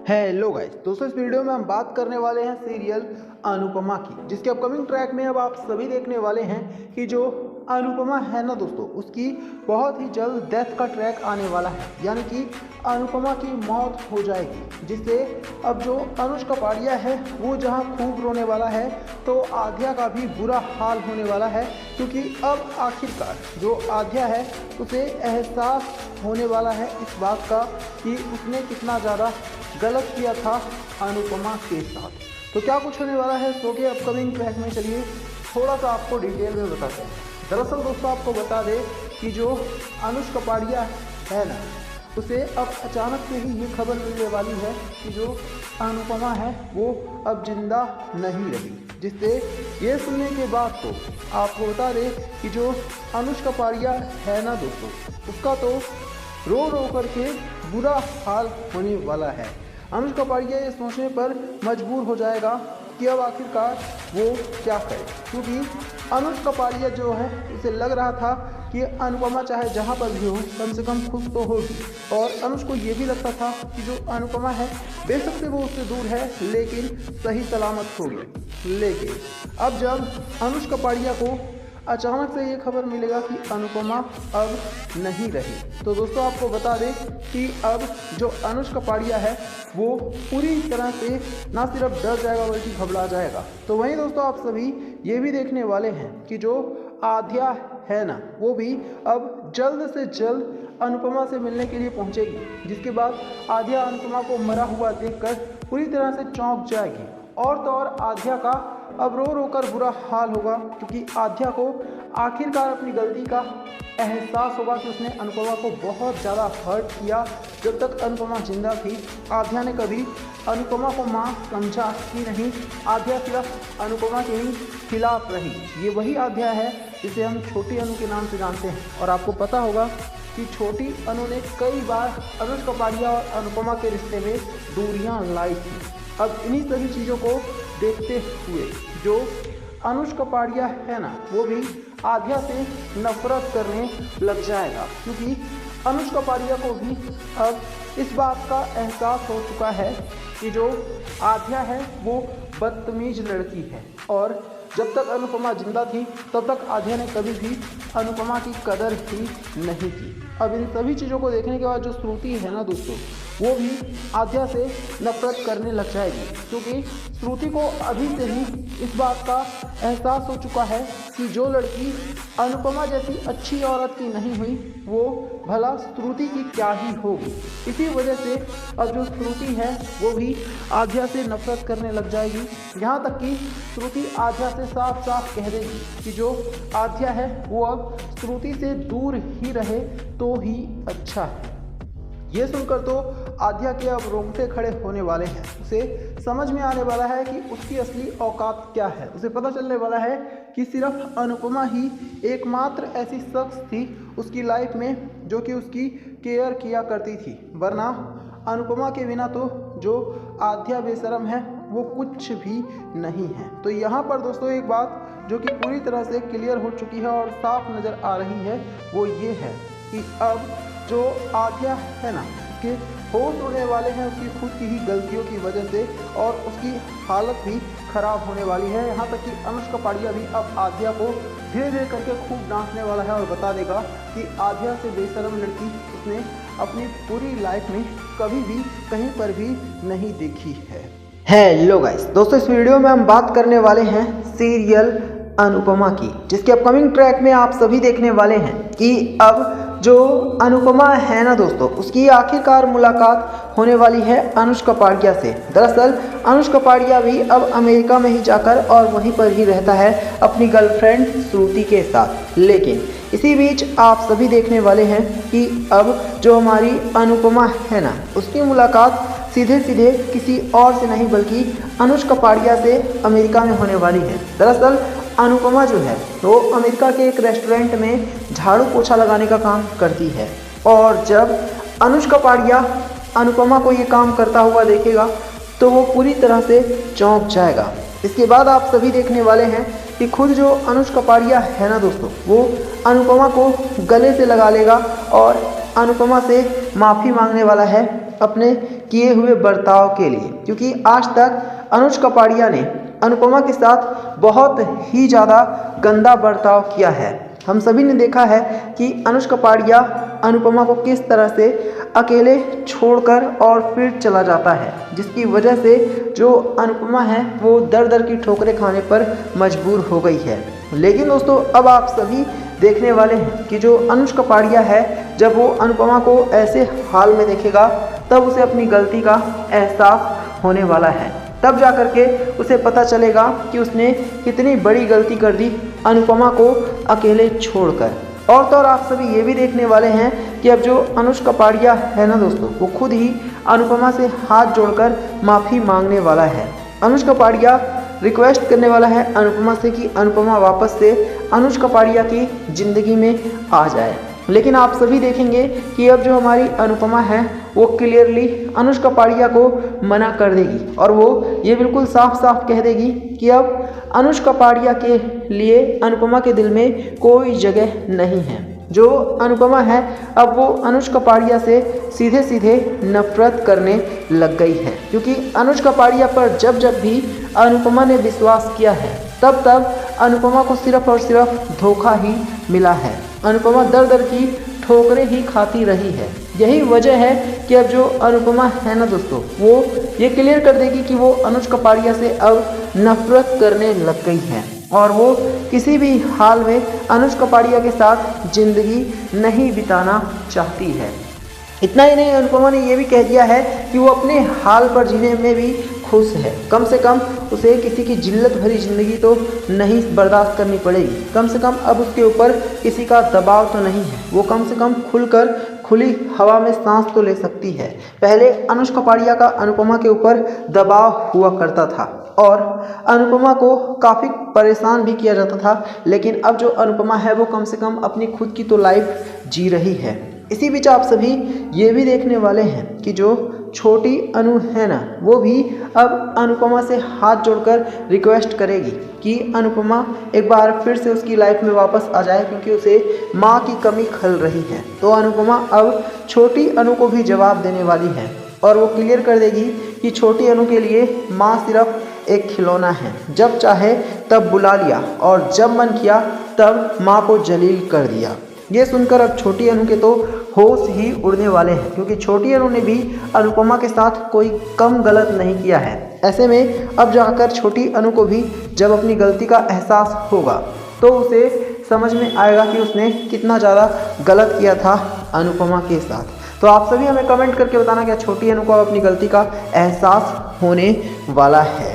Hello guys दोस्तों, इस video में हम बात करने वाले हैं सीरियल अनुपमा की, जिसके अपकमिंग ट्रैक में अब आप सभी देखने वाले हैं कि जो अनुपमा है ना दोस्तों, उसकी बहुत ही जल्द डेथ का ट्रैक आने वाला है। यानी कि अनुपमा की मौत हो जाएगी, जिससे अब जो अनुज कपाड़िया है वो जहां खूब रोने वाला है, तो आध्या का भी बुरा हाल होने वाला है। क्योंकि अब आखिरकार जो आध्या है उसे एहसास होने वाला है इस बात का कि उसने कितना ज़्यादा गलत किया था अनुपमा के साथ। तो क्या कुछ होने वाला है शो के अपकमिंग ट्रैक में, चलिए थोड़ा सा आपको डिटेल में बताते हैं। दरअसल दोस्तों आपको बता दें कि जो अनुज कपाड़िया है ना, उसे अब अचानक से ही ये खबर मिलने वाली है कि जो अनुपमा है वो अब जिंदा नहीं रही। जिससे ये सुनने के बाद तो आपको बता दें कि जो अनुज कपाड़िया है ना दोस्तों, उसका तो रो रो करके बुरा हाल होने वाला है। अनुज कपाड़िया ये सोचने पर मजबूर हो जाएगा कि अब आखिरकार वो क्या करे। क्योंकि अनुज कपाड़िया जो है उसे लग रहा था कि अनुपमा चाहे जहाँ पर भी हो कम से कम खुश तो होगी, और अनुज को ये भी लगता था कि जो अनुपमा है बेशक से वो उससे दूर है लेकिन सही सलामत होगी। लेकिन अब जब अनुज कपाड़िया को अचानक से ये खबर मिलेगा कि अनुपमा अब नहीं रही, तो दोस्तों आपको बता दें कि अब जो अनुज कपाड़िया है वो पूरी तरह से ना सिर्फ डर जाएगा बल्कि घबरा जाएगा। तो वहीं दोस्तों आप सभी ये भी देखने वाले हैं कि जो आध्या है ना, वो भी अब जल्द से जल्द अनुपमा से मिलने के लिए पहुंचेगी। जिसके बाद आध्या अनुपमा को मरा हुआ देखकर पूरी तरह से चौंक जाएगी। और तो और आध्या का अब रो रो कर बुरा हाल होगा, क्योंकि आध्या को आखिरकार अपनी गलती का एहसास होगा कि उसने अनुपमा को बहुत ज़्यादा हर्ट किया। जब तक अनुपमा जिंदा थी आध्या ने कभी अनुपमा को मां समझा ही नहीं। आध्या सिर्फ अनुपमा के ही खिलाफ रही। ये वही आध्या है जिसे हम छोटी अनु के नाम से जानते हैं। और आपको पता होगा कि छोटी अनु ने कई बार अनुज कपाड़िया और अनुपमा के रिश्ते में दूरियां लाई थी। अब इन्हीं सभी चीज़ों को देखते हुए जो अनुज कपाड़िया है ना, वो भी आध्या से नफरत करने लग जाएगा। क्योंकि अनुज कपाड़िया को भी अब इस बात का एहसास हो चुका है कि जो आध्या है वो बदतमीज लड़की है, और जब तक अनुपमा जिंदा थी तब तक आध्या ने कभी भी अनुपमा की कदर ही नहीं की। अब इन सभी चीज़ों को देखने के बाद जो श्रुति है ना दोस्तों, वो भी आध्या से नफरत करने लग जाएगी। क्योंकि श्रुति को अभी से ही इस बात का एहसास हो चुका है कि जो लड़की अनुपमा जैसी अच्छी औरत की नहीं हुई वो भला श्रुति की क्या ही होगी। इसी वजह से अब जो श्रुति है वो भी आध्या से नफरत करने लग जाएगी। यहाँ तक कि श्रुति आध्या से साफ साफ कह देगी कि जो आध्या है वो अब श्रुति से दूर ही रहे तो ही अच्छा है। ये सुनकर तो आध्या के अब रोंगटे खड़े होने वाले हैं। उसे समझ में आने वाला है कि उसकी असली औकात क्या है। उसे पता चलने वाला है कि सिर्फ अनुपमा ही एकमात्र ऐसी शख्स थी उसकी लाइफ में जो कि उसकी केयर किया करती थी, वरना अनुपमा के बिना तो जो आध्या बेशरम है वो कुछ भी नहीं है। तो यहाँ पर दोस्तों एक बात जो कि पूरी तरह से क्लियर हो चुकी है और साफ नज़र आ रही है वो ये है कि अब जो आध्या है ना, उसके होश होने वाले हैं उसकी खुद की ही गलतियों की वजह से, और उसकी हालत भी खराब होने वाली है। यहाँ तक कि अनुज कपाड़िया भी अब आध्या को धीरे धीरे करके खूब डांटने वाला है और बता देगा कि आध्या से बेशरम लड़की उसने अपनी पूरी लाइफ में कभी भी कहीं पर भी नहीं देखी है। हेलो गाइस दोस्तों, इस वीडियो में हम बात करने वाले हैं सीरियल अनुपमा की, जिसके अपकमिंग ट्रैक में आप सभी देखने वाले हैं कि अब जो अनुपमा है ना दोस्तों, उसकी आखिरकार मुलाकात होने वाली है अनुज कपाड़िया से। दरअसल अनुज कपाड़िया भी अब अमेरिका में ही जाकर और वहीं पर ही रहता है अपनी गर्लफ्रेंड श्रुति के साथ। लेकिन इसी बीच आप सभी देखने वाले हैं कि अब जो हमारी अनुपमा है ना, उसकी मुलाकात सीधे सीधे किसी और से नहीं बल्कि अनुज कपाड़िया से अमेरिका में होने वाली है। दरअसल अनुपमा जो है वो अमेरिका के एक रेस्टोरेंट में झाड़ू पोछा लगाने का काम करती है, और जब अनुज कपाड़िया अनुपमा को ये काम करता हुआ देखेगा तो वो पूरी तरह से चौंक जाएगा। इसके बाद आप सभी देखने वाले हैं कि खुद जो अनुज कपाड़िया है ना दोस्तों, वो अनुपमा को गले से लगा लेगा और अनुपमा से माफ़ी मांगने वाला है अपने किए हुए बर्ताव के लिए, क्योंकि आज तक अनुज कपाड़िया ने अनुपमा के साथ बहुत ही ज़्यादा गंदा बर्ताव किया है। हम सभी ने देखा है कि अनुज कपाड़िया अनुपमा को किस तरह से अकेले छोड़कर और फिर चला जाता है, जिसकी वजह से जो अनुपमा है वो दर दर की ठोकरें खाने पर मजबूर हो गई है। लेकिन दोस्तों अब आप सभी देखने वाले हैं कि जो अनुज कपाड़िया है, जब वो अनुपमा को ऐसे हाल में देखेगा तब उसे अपनी गलती का एहसास होने वाला है। तब जा कर के उसे पता चलेगा कि उसने कितनी बड़ी गलती कर दी अनुपमा को अकेले छोड़कर। और तो और आप सभी ये भी देखने वाले हैं कि अब जो अनुज कपाड़िया है ना दोस्तों, वो खुद ही अनुपमा से हाथ जोड़कर माफ़ी मांगने वाला है। अनुज कपाड़िया रिक्वेस्ट करने वाला है अनुपमा से कि अनुपमा वापस से अनुज कपाड़िया की ज़िंदगी में आ जाए। लेकिन आप सभी देखेंगे कि अब जो हमारी अनुपमा है वो क्लियरली अनुज कपाड़िया को मना कर देगी और वो ये बिल्कुल साफ साफ कह देगी कि अब अनुज कपाड़िया के लिए अनुपमा के दिल में कोई जगह नहीं है। जो अनुपमा है अब वो अनुज कपाड़िया से सीधे सीधे नफरत करने लग गई है, क्योंकि अनुज कपाड़िया पर जब जब भी अनुपमा ने विश्वास किया है तब तब अनुपमा को सिर्फ और सिर्फ धोखा ही मिला है। अनुपमा दर दर की ठोकरें ही खाती रही है। यही वजह है कि अब जो अनुपमा है ना दोस्तों, वो ये क्लियर कर देगी कि वो अनुज कपाड़िया से अब नफरत करने लग गई है और वो किसी भी हाल में अनुज कपाड़िया के साथ ज़िंदगी नहीं बिताना चाहती है। इतना ही नहीं, अनुपमा ने ये भी कह दिया है कि वो अपने हाल पर जीने में भी खुश है। कम से कम उसे किसी की जिल्लत भरी ज़िंदगी तो नहीं बर्दाश्त करनी पड़ेगी। कम से कम अब उसके ऊपर किसी का दबाव तो नहीं है। वो कम से कम खुलकर खुली हवा में सांस तो ले सकती है। पहले अनुज कपाड़िया का अनुपमा के ऊपर दबाव हुआ करता था और अनुपमा को काफ़ी परेशान भी किया जाता था, लेकिन अब जो अनुपमा है वो कम से कम अपनी खुद की तो लाइफ जी रही है। इसी बीच आप सभी ये भी देखने वाले हैं कि जो छोटी अनु है ना, वो भी अब अनुपमा से हाथ जोड़कर रिक्वेस्ट करेगी कि अनुपमा एक बार फिर से उसकी लाइफ में वापस आ जाए, क्योंकि उसे माँ की कमी खल रही है। तो अनुपमा अब छोटी अनु को भी जवाब देने वाली है और वो क्लियर कर देगी कि छोटी अनु के लिए माँ सिर्फ एक खिलौना है। जब चाहे तब बुला लिया और जब मन किया तब माँ को जलील कर दिया। ये सुनकर अब छोटी अनु के तो होश ही उड़ने वाले हैं, क्योंकि छोटी अनु ने भी अनुपमा के साथ कोई कम गलत नहीं किया है। ऐसे में अब जाकर छोटी अनु को भी जब अपनी गलती का एहसास होगा तो उसे समझ में आएगा कि उसने कितना ज़्यादा गलत किया था अनुपमा के साथ। तो आप सभी हमें कमेंट करके बताना क्या छोटी अनु को अपनी गलती का एहसास होने वाला है।